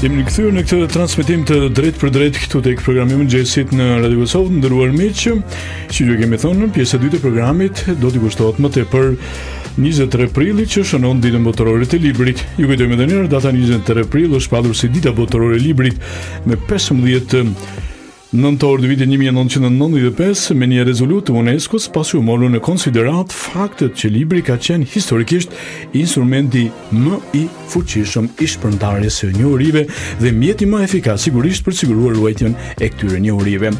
Jemi rikthyer në këtë transmetim të drejtë për drejtë këtu tek programi i mëngjesit në Radio Kosovë, nderuar miq. Si ju kemi thënë, pjesa e dytë e programit do t'i kushtohet më tepër 23 prillit, që shënon ditën botërore të librit. Ju kujtojmë edhe një herë, data 23 prill është shpallur si dita botërore e librit me 15 nëntor të vitit 1995 me një rezolut të UNESCO-s, pasi u morën në konsiderat faktet që libri ka qenë historikisht instrumenti më i fuqishëm i shpërndarjes së njohurive dhe mjeti më efikas sigurisht për të siguruar ruajtjen e këtyre njohurive.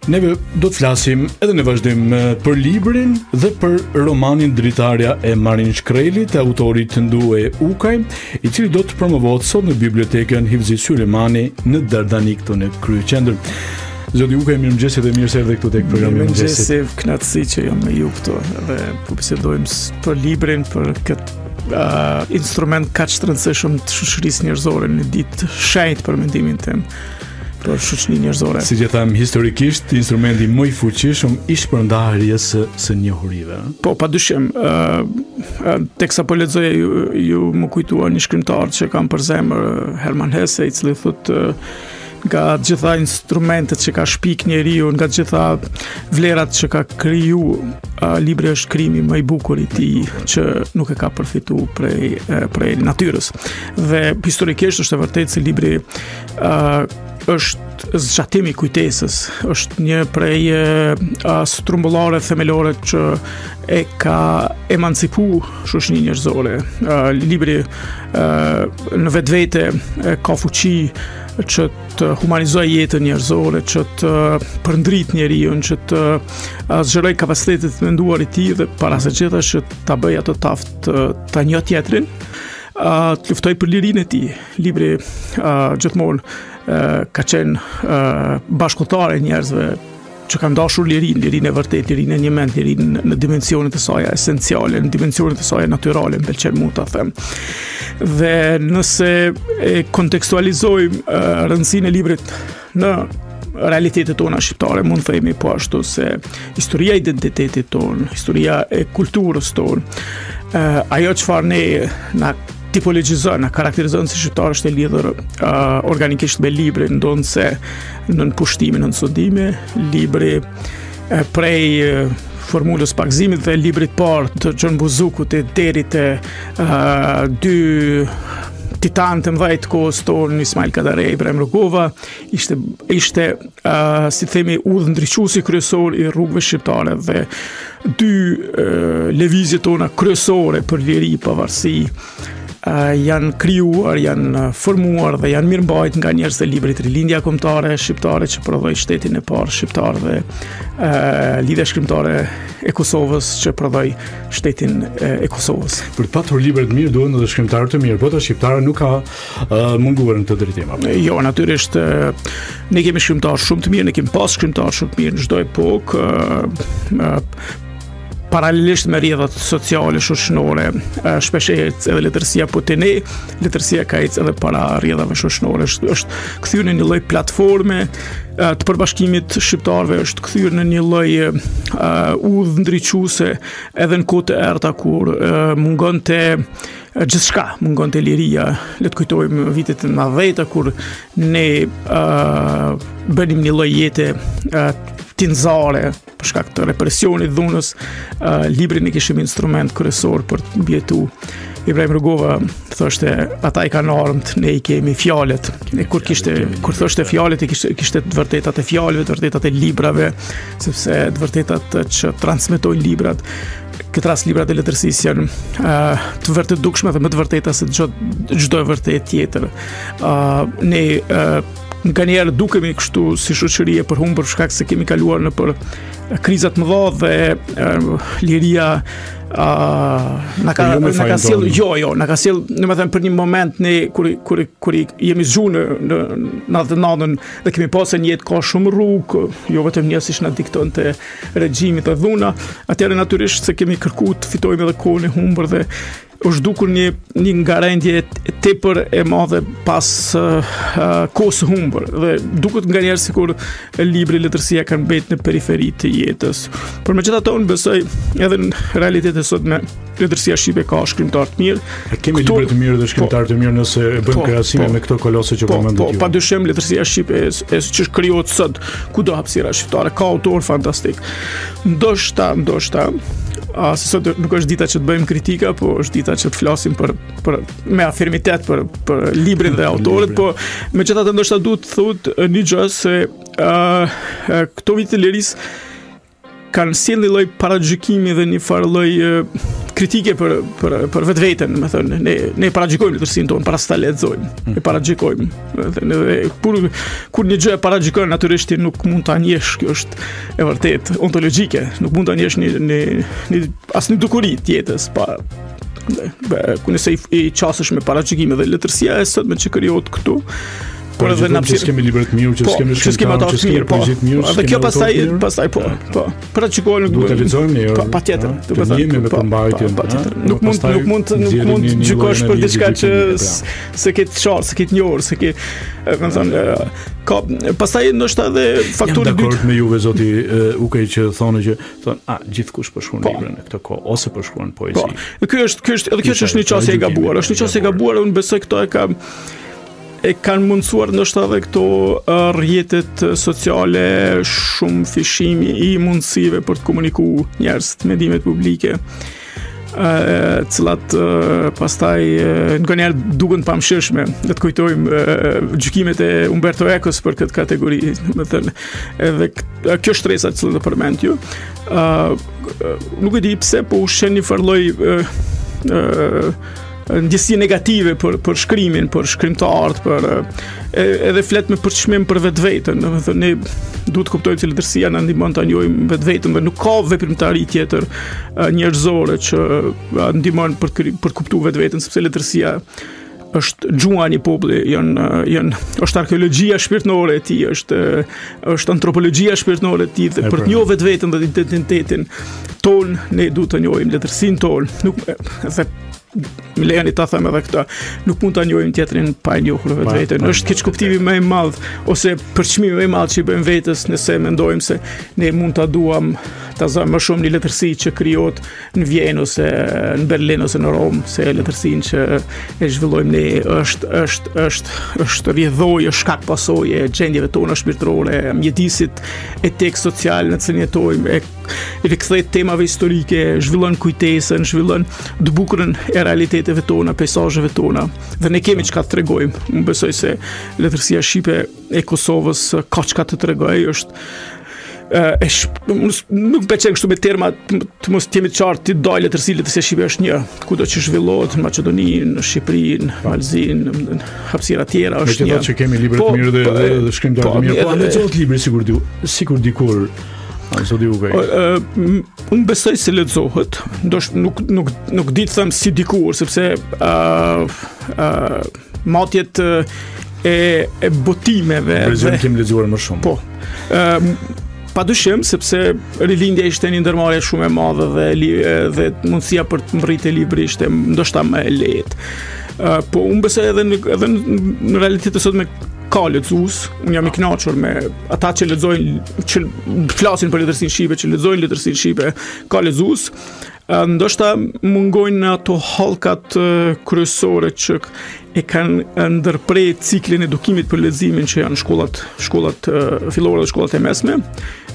Neve do të flasim edhe në vazhdim për librin dhe për romanin Dritarja e Marin Shkrelit të autorit Ndue Ukaj, i cili do të promovohet sot në bibliotekën Hivzi Sylejmani në Dardani këtu në kryeqendër. Zoti Ukaj, mirëmëngjes dhe mirë se erdhe këtu tek programi i mëngjesit. Mirëmëngjes, kënaqësi që jam me ju këtu dhe po bisedojmë për librin, për këtë instrument kaq të rëndësishëm të shoqërisë njerëzore në ditë shenjtë për mendimin tim. Për shoqërinë njerëzore. Si që tham, historikisht instrumenti më i fuqishëm i shpërndarjes së njohurive. Po, padyshim, teksa po lexoja ju më kujtua një shkrimtar që kam për zemër, Herman Hesse, i cili thotë nga gjitha instrumentet që ka shpik njeriu, nga gjitha vlerat që ka kriju, libri është krimi më i bukur i tij që nuk e ka përfituar prej natyrës. Dhe historikisht është e vërtetë se libri është zgjatimi i kujtesës, është një prej strumbullore themelore që e ka emancipu shoqërinë njerëzore. Libri në vetvete ka fuqi që të humanizojë jetën njerëzore, që të përndrit njeriu, që të zgjeroj kapacitetet të menduar i tij dhe para së gjitha që ta bëjë ato taft ta njohë tjetrin, të luftoj për lirinë e tij. Libri gjithmonë ka qenë bashkëtar e njerëzve që kanë dashur lirinë e vërtet, lirinë e një mend, lirinë në dimensionet e saj esenciale, në dimensionet e saj natyrale, më pëlqen mua ta them. Dhe nëse e kontekstualizojmë rëndësinë e librit në realitetet tona shqiptare, mund të themi po ashtu se historia e identitetit tonë, historia e kulturës tonë, ajo çfarë ne na tipologjizon, na karakterizon si shqiptar është e lidhur organikisht me librin, ndonse në pushtimin në studime, libri prej formulës pagëzimit dhe librit parë të John Buzukut deri te dy titan të mëdhenj të kohës tonë, Ismail Kadare, Ibrahim Rugova, ishte si themi udhëndriçuesi kryesor i rrugëve shqiptare dhe dy lëvizjet tona kryesore për liri, pavarësi, janë krijuar, janë formuar dhe janë mirëmbajtur nga njerëz të librit Rilindja Kombëtare Shqiptare që prodhoi shtetin e parë shqiptar dhe Lidhja Shkrimtare e Kosovës që prodhoi shtetin e Kosovës. Për të patur libra të mirë duhen edhe shkrimtarë të mirë, por shqiptare nuk ka munguar në këtë drejtim. Jo, natyrisht ne kemi shkrimtarë shumë të mirë, ne kemi pas shkrimtarë shumë të mirë në çdo epokë. Paralelisht me rrjedhat sociale, shoqërore, shpesh edhe letërsia, po te ne letërsia ka ecë edhe para rrjedhave shoqërore, është kthyer në një lloj platforme të përbashkimit shqiptarëve, është kthyer në një lloj udhëndriçuese edhe në kohë të errta kur mungonte gjithçka, mungonte liria. Le të kujtojmë vitet e 90 kur ne bënim një lloj jete tinzare për shkak të represionit, dhunës. Librin e kishim instrument kryesor për të mbijetuar. Ibrahim Rugova thoshte, ata i kanë armët, ne i kemi fjalët. Kur thoshte fjalët, kishte të vërtetat e fjalëve, të vërtetat e librave, sepse të vërtetat që transmetojnë librat, këtë rast librat e letërsisë janë të vërtet dukshme dhe më të vërteta se çdo e vërtet tjetër. Ne nga njerë dukemi kështu si shoqëri e përhumbur për shkak se kemi kaluar në për krizat mëdha dhe liria na ka sjell, domethënë për një moment ne kur jemi zgjuar në 99-ën dhe kemi pasur një jetë ka shumë rrugë, jo vetëm një siç na diktonte regjimi të dhuna, atëherë natyrisht se kemi kërkuar të fitojmë edhe kohën e humbur dhe është dukur një ngarendje tepër e madhe pas kohës së humbur dhe duket nganjëherë sikur libri letërsia kanë mbetur në periferi të jetës. Por megjithatë unë besoj edhe në realitetet sot me letërsia shqipe ka shkrimtar të mirë. Kemi libra të mirë dhe shkrimtar të mirë nëse e bën krahasime me këto kolose që po mendoj. Po, padyshim letërsia shqipe që krijohet sot kudo hapësira shqiptare ka autor fantastik. Ndoshta se sot nuk është dita që të bëjmë kritika, po është dita që të flasim me afirmitet për librin dhe autorët, po megjithatë ndoshta duhet të thotë një gjë se këto vite të lirisë kanë sjellë një lloj paragjykimi dhe një farë lloj kritike për vetveten, më thënë, ne paragjykojmë letërsinë tonë para se ta lexojmë. E paragjykojmë. Kur një gjë e paragjykon, natyrisht nuk mund ta njesh, kjo është e vërtet ontologjike, nuk mund ta njesh asnjë dukuri të jetës pa ku nëse i qasësh me paragjykime dhe letërsia e sotme që krijohet këtu. Por edhe na pse kemi libra të mirë, që kemi shkrimtar të mirë, poezi të mirë. Dhe kjo pastaj po. Pra çikojmë duhet të lexojmë ne. Patjetër, do të thënë me përmbajtjen. Nuk mund gjykosh për diçka që se ke të qartë, se ke të njohur, se ke, më thënë, ka pastaj ndoshta edhe faktori dytë. Dakord me juve zoti Ukej që thonë gjithkush po shkruan libra në këtë kohë ose po shkruan poezi. Ky është një çështje e gabuar. Është një çështje e gabuar, unë besoj këto e kanë mundësuar ndoshta edhe këto rrjetet sociale shumë fishimi i mundësive për të komunikuar njerëz të medimet publike, cilat pastaj nganjëherë duken të pamshirshme. Le të kujtojmë gjykimet e Umberto Ecos për këtë kategori, domethënë, edhe kjo shtresa që do përmend ju. Nuk e di pse, po ushqen një farë lloj ndjesi negative për shkrimin, për shkrimtarët, edhe flet me përçmim për vetveten. Domethënë ne duhet të kuptojmë se letërsia na ndihmon ta njohim vetveten dhe nuk ka veprimtari tjetër njerëzore që ndihmon për të kuptuar vetveten, sepse letërsia është gjua një populli, është arkeologjia shpirtërore e tij, është antropologjia shpirtërore e tij, dhe për të njohur vetveten dhe identitetin ton ne duhet të njohim letërsinë tonë. Më lejani ta them edhe këtë, nuk mund ta njohim tjetrin pa e njohur vetveten. Është keqkuptimi më i madh ose përçmimi më i madh që i bëjmë vetes nëse mendojmë se ne mund ta duam ta zëm më shumë një letërsi që krijohet në Vjenë ose në Berlin ose në Rom, se letërsinë që e zhvillojmë ne është rrjedhojë, shkak pasojë e gjendjeve tona shpirtërore, mjedisit etik social në cilin jetojmë, e rikthejt temave historike, zhvillon kujtesën, zhvillon të bukurën e realiteteve tona, peizazheve tona. Dhe ne kemi çka të tregojmë. Unë besoj se letërsia shqipe e Kosovës ka çka të tregojë, nuk pëlqen kështu me terma të mos jemi të qartë, ti daj letërsia shqipe është një, kudo që zhvillohet në Maqedoni, në Shqipëri, në Valzin, në hapësira tjera është një. Megjithatë që kemi libra të mirë dhe shkrimtar të mirë, po lexohet libri sikur dikur. Unë besoj se lexohet, nuk di të them si dikur, sepse matjet e botimeve. Prezent kemi lexuar më shumë. Po. Padyshim, sepse rilindja ishte një ndërmarrje shumë e madhe dhe mundësia për të mbërritur libri ishte ndoshta më e lehtë. Po unë besoj edhe në realitet sot me ka lexues, unë jam i kënaqur me ata që lexojnë, që flasin për letërsinë shqipe, që lexojnë letërsinë shqipe, ka lexues. Ndoshta mungojnë ato hallkat kryesore që e kanë ndërprer ciklin e edukimit për leximin që janë shkollat fillore dhe shkollat e mesme.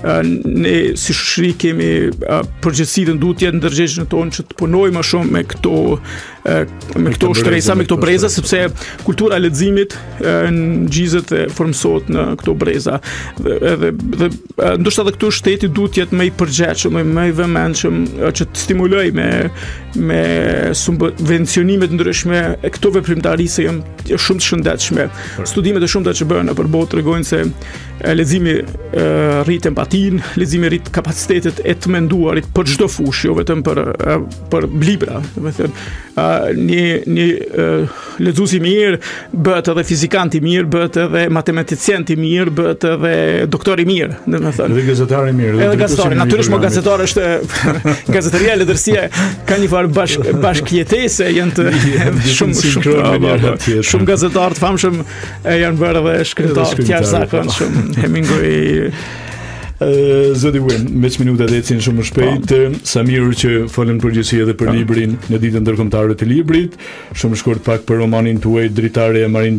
Ne si shoqëri kemi përgjegjësinë, duhet të jetë ndërgjegjësinë tonë që të punojmë më shumë me këto shtresa, me këto breza, sepse kultura e leximit ngjizet e formsohet në këto breza. Dhe ndoshta edhe këtu shteti duhet të jetë më i përgjegjshëm, më i vëmendshëm, që të stimuloj me subvencionime të ndryshme e këto veprimtari se janë shumë të shëndetshme. Studimet e shumta që bëhen nëpër botë tregojnë se leximi rrit empatinë, leximi rrit kapacitetet e të menduarit për çdo fushë, jo vetëm për libra. Domethënë një lexues i mirë bëhet edhe fizikant i mirë, bëhet edhe matematicien i mirë, bëhet edhe doktor i mirë, domethënë. Edhe gazetar i mirë. Edhe gazetar, natyrisht më gazetar është gazeteria, letërsia ka një farë bashkëjetese, janë të shumë gazetar të famshëm janë bërë edhe shkrimtarë të jashtëzakonshëm. Hemingway, Zoti Win, me minutat ecin shumë shpejt. Samir që folën përgjithësi edhe për librin në ditën ndërkombëtare të librit, shumë shkurt pak për romanin tuaj Dritare e Marin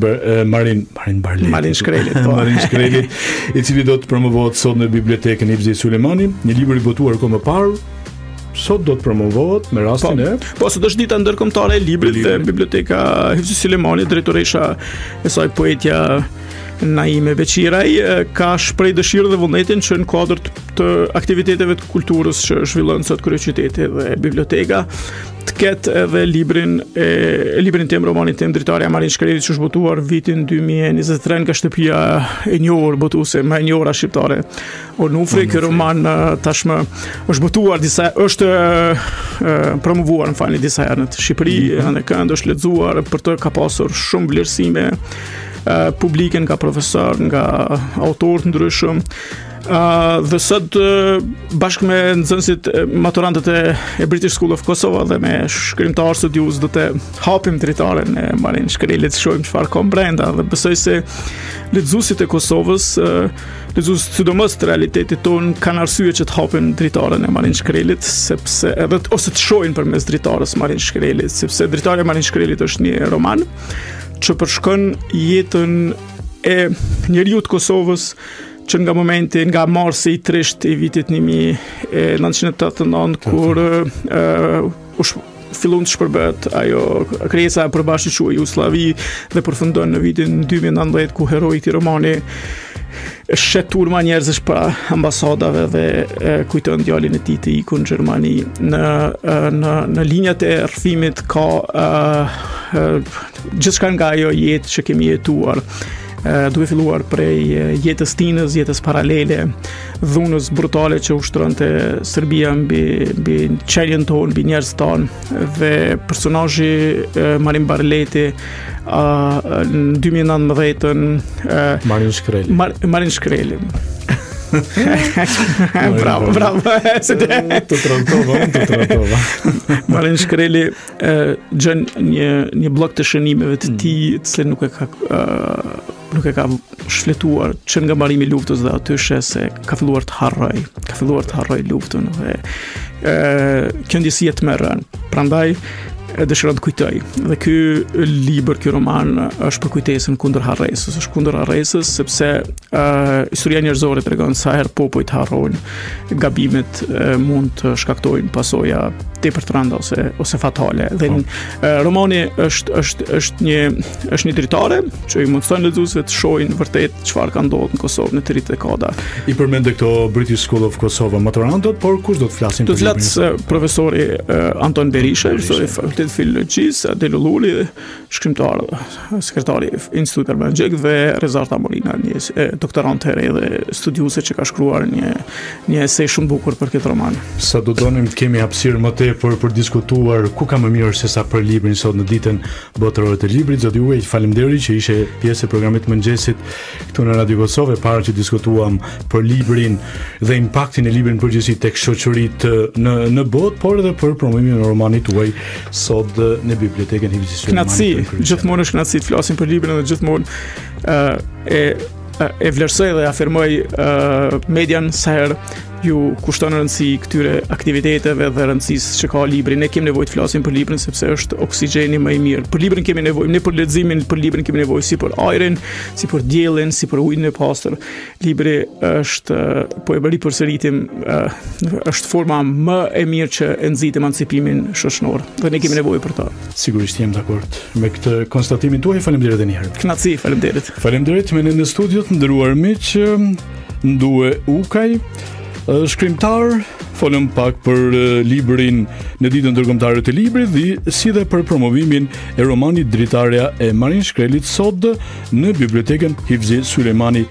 Shkrelit, i cili do të promovohet sot në bibliotekën Hifzi Sulemani, një libër i botuar kohë më parë. Sot do të promovohet me rastin e... Po, sot është dita ndërkombëtare e librit dhe biblioteka Hifzi Sulemani, drejtoresha e saj poetja Naime Beqiraj ka shpreh dëshirë dhe vullnetin që në kuadër të aktiviteteve të kulturës që zhvillohen sot kryeqyteti dhe biblioteka të ketë edhe librin tim, romanin tim Dritare e Marin Shkrelit, që është botuar vitin 2023 nga shtëpia e njohur botuese më e njohur shqiptare Onufri. Ky roman tashmë është botuar është promovuar disa herë në Shqipëri, në kënd është lexuar, për të ka pasur shumë vlerësime publike nga profesor, nga autor të ndryshëm. Dhe sot bashkë me nxënësit maturantët e British School of Kosovo dhe me shkrimtarë studiues do të hapim Dritaren e Marin Shkrelit, shohim çfarë ka brenda, dhe besoj se lexuesit e Kosovës, lexuesit sidomos të realitetit ton, kanë arsye që të hapin Dritaren e Marin Shkrelit, sepse ose të shohin përmes Dritares Marin Shkrelit, sepse Dritare e Marin Shkrelit është një roman që përshkon jetën e njeriu të Kosovës që nga marsi i trisht i vitit 1989, kur fillon të shpërbet ajo krijesa e përbashkët quaj Jugosllavi dhe përfundon në vitin 2019, ku heroi i këtij romani shet turma njerëzish pa ambasadave dhe kujton djalin e tij të ikur në Gjermani. Në linjat e rrëfimit ka gjithçka nga ajo jetë që kemi jetuar, duke filluar prej jetës tinës, jetës paralele, dhunës brutale që ushtronte Serbia mbi qenjen tonë, mbi njerëzit tonë, dhe personazhi Marin Barleti në 2019 Marin Shkreli. Bravo. Të trantova. Marin Shkreli gjën një blok të shënimeve të tij, të cilën nuk e ka shfletuar që nga mbarimi i luftës, dhe aty sheh se ka filluar të harroj luftën, dhe kjo ndjesi të merren. Prandaj dëshiron të kujtoj. Dhe ky libër, ky roman është për kujtesën kundër harresës. Është kundër harresës sepse historia njerëzore tregon sa herë popujt harrojnë, gabimet mund të shkaktojnë pasoja tepër të rënda ose fatale. Dhe romani është një dritare që i mundson lexuesve të shohin vërtet çfarë ka ndodhur në Kosovë në të rritë dekada. I përmendë këto British School of Kosovo maturantët, por kush do të flasin për librin? Do të flas profesori Anton Berisha, profesori Fakultetit Filologjisë, Adel Ulluli, shkrimtar, sekretari i Institutit Arbanxhek, dhe Rezar Tamolina, një doktorant e re dhe studiuese që ka shkruar një esej shumë bukur për këtë roman. Sa do donim të kemi hapësirë më tepër për diskutuar ku ka më mirë se sa për librin sot në ditën botërore të librit. Zoti juaj, faleminderit që ishe pjesë e programit mëngjesit këtu në Radio Kosovë, para që diskutuam për librin dhe impaktin e librit përgjithësi tek shoqëritë në botë, por edhe për promovimin e romanit tuaj sot në bibliotekën Hifzi Sulemani. Gjithmonë është kënaqësi të flasim për librin, dhe gjithmonë e vlerësoj dhe afirmoj median sa herë ju kushton rëndësi këtyre aktiviteteve dhe rëndësisë që ka libri. Ne kemi nevojë të flasim për librin sepse është oksigjeni më i mirë. Për librin kemi nevojë, ne për leximin, për librin kemi nevojë si për ajrin, si për diellin, si për ujin e pastër. Libri është, po e bëri përsëritim, është forma më e mirë që e nxit emancipimin shoqëror. Dhe ne kemi nevojë për ta. Sigurisht jam dakord me këtë konstatimin tuaj. Faleminderit edhe një herë. Kënaqësi, faleminderit. Faleminderit me në studio të nderuar miq, Ndue Ukaj, shkrimtar, folëm pak për librin në ditën ndërkombëtare të librit, dhe si dhe për promovimin e romanit Dritaria e Marin Shkrelit sot në bibliotekën Hifzi Sulemani.